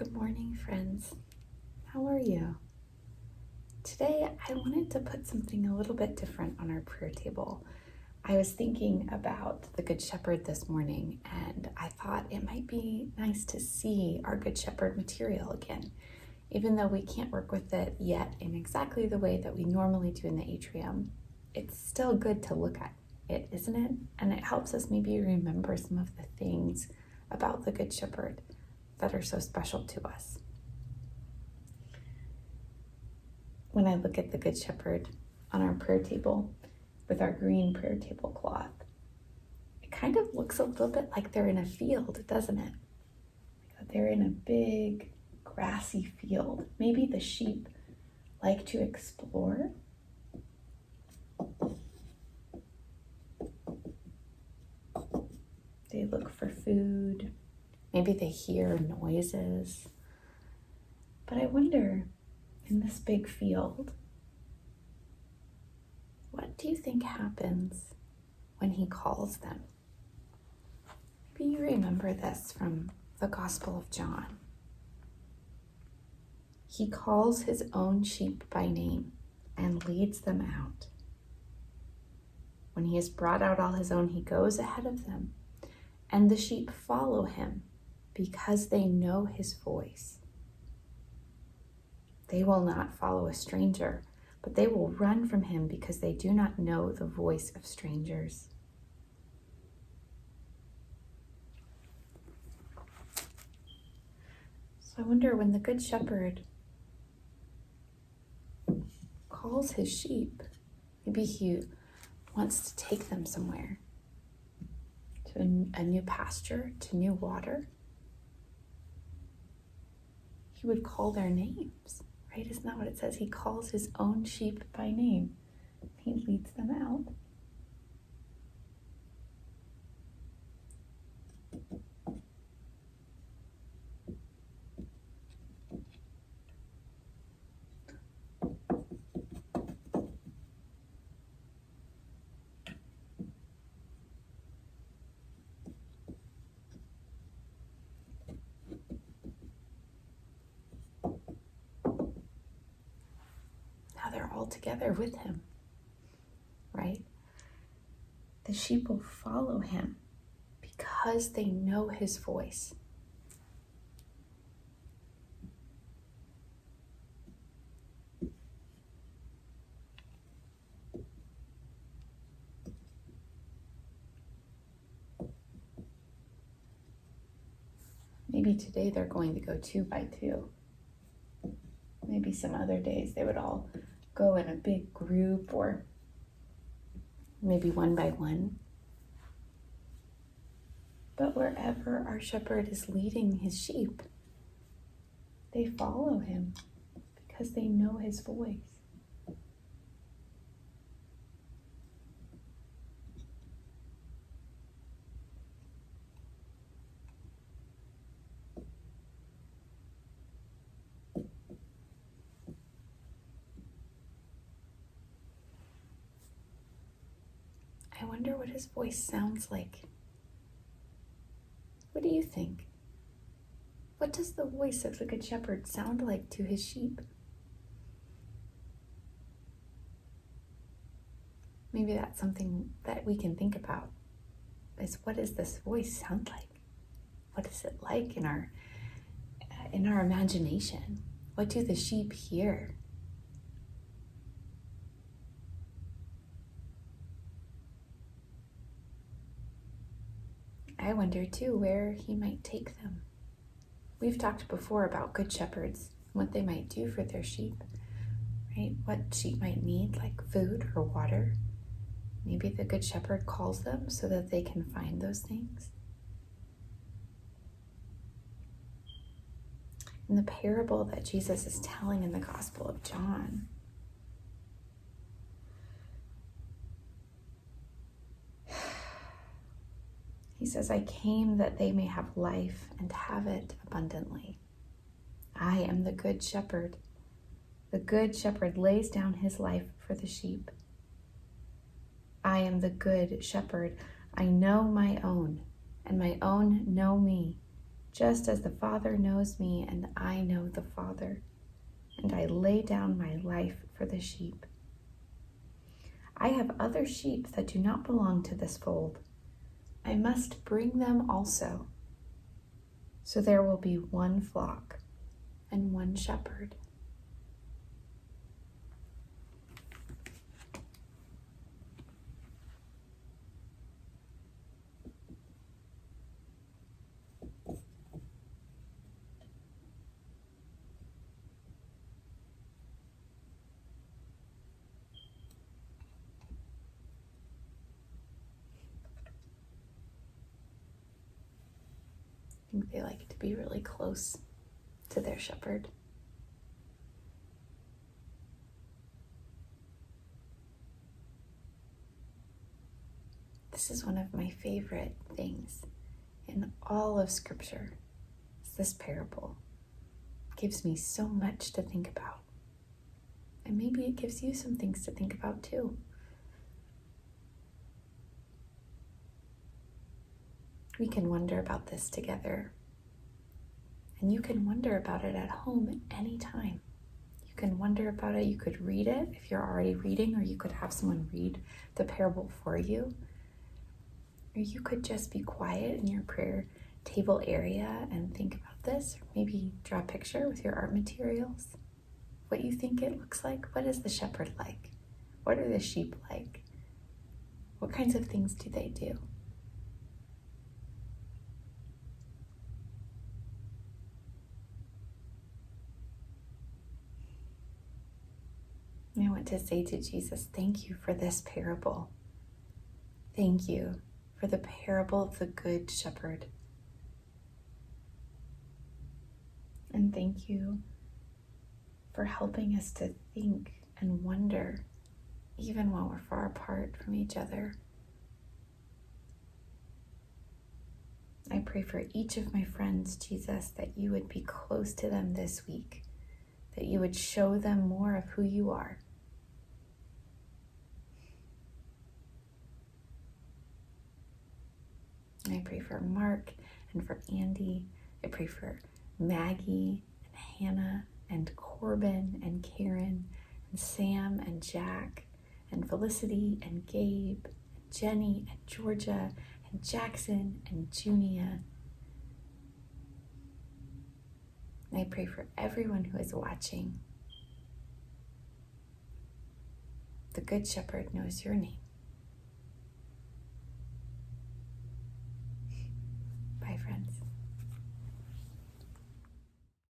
Good morning, friends. How are you? Today, I wanted to put something a little bit different on our prayer table. I was thinking about the Good Shepherd this morning, and I thought it might be nice to see our Good Shepherd material again. Even though we can't work with it yet in exactly the way that we normally do in the atrium, it's still good to look at it, isn't it? And it helps us maybe remember some of the things about the Good Shepherd that are so special to us. When I look at the Good Shepherd on our prayer table with our green prayer tablecloth, it kind of looks a little bit like they're in a field, doesn't it? They're in a big grassy field. Maybe the sheep like to explore. They look for food. Maybe they hear noises. But I wonder, in this big field, what do you think happens when he calls them? Maybe you remember this from the Gospel of John. He calls his own sheep by name and leads them out. When he has brought out all his own, he goes ahead of them, and the sheep follow him because they know his voice. They will not follow a stranger, but they will run from him because they do not know the voice of strangers. So I wonder, when the Good Shepherd calls his sheep, maybe he wants to take them somewhere, to a new pasture, to new water. He would call their names, right? Isn't that what it says? He calls his own sheep by name. He leads them out. Now they're all together with him, right? The sheep will follow him because they know his voice. Maybe today they're going to go 2 by 2. Maybe some other days they would all go in a big group, or maybe 1 by 1. But wherever our shepherd is leading his sheep, they follow him because they know his voice. I wonder what his voice sounds like. What do you think? What does the voice of the Good Shepherd sound like to his sheep? Maybe that's something that we can think about, is what does this voice sound like? What is it like in our imagination? What do the sheep hear? I wonder too where he might take them. We've talked before about good shepherds, what they might do for their sheep, right? What sheep might need, like food or water. Maybe the Good Shepherd calls them so that they can find those things. In the parable that Jesus is telling in the Gospel of John, he says, I came that they may have life and have it abundantly. I am the Good Shepherd. The Good Shepherd lays down his life for the sheep. I am the Good Shepherd. I know my own, and my own know me, just as the Father knows me and I know the Father, and I lay down my life for the sheep. I have other sheep that do not belong to this fold. I must bring them also. So there will be one flock and one shepherd. I think they like to be really close to their shepherd. This is one of my favorite things in all of Scripture. It's this parable. It gives me so much to think about. And maybe it gives you some things to think about too. We can wonder about this together. And you can wonder about it at home anytime. You can wonder about it. You could read it if you're already reading, or you could have someone read the parable for you. Or you could just be quiet in your prayer table area and think about this. Or maybe draw a picture with your art materials. What you think it looks like. What is the shepherd like? What are the sheep like? What kinds of things do they do? I want to say to Jesus, thank you for this parable. Thank you for the parable of the Good Shepherd. And thank you for helping us to think and wonder, even while we're far apart from each other. I pray for each of my friends, Jesus, that you would be close to them this week, that you would show them more of who you are. I pray for Mark and for Andy. I pray for Maggie and Hannah and Corbin and Karen and Sam and Jack and Felicity and Gabe and Jenny and Georgia and Jackson and Junia. And I pray for everyone who is watching. The Good Shepherd knows your name. Bye, friends.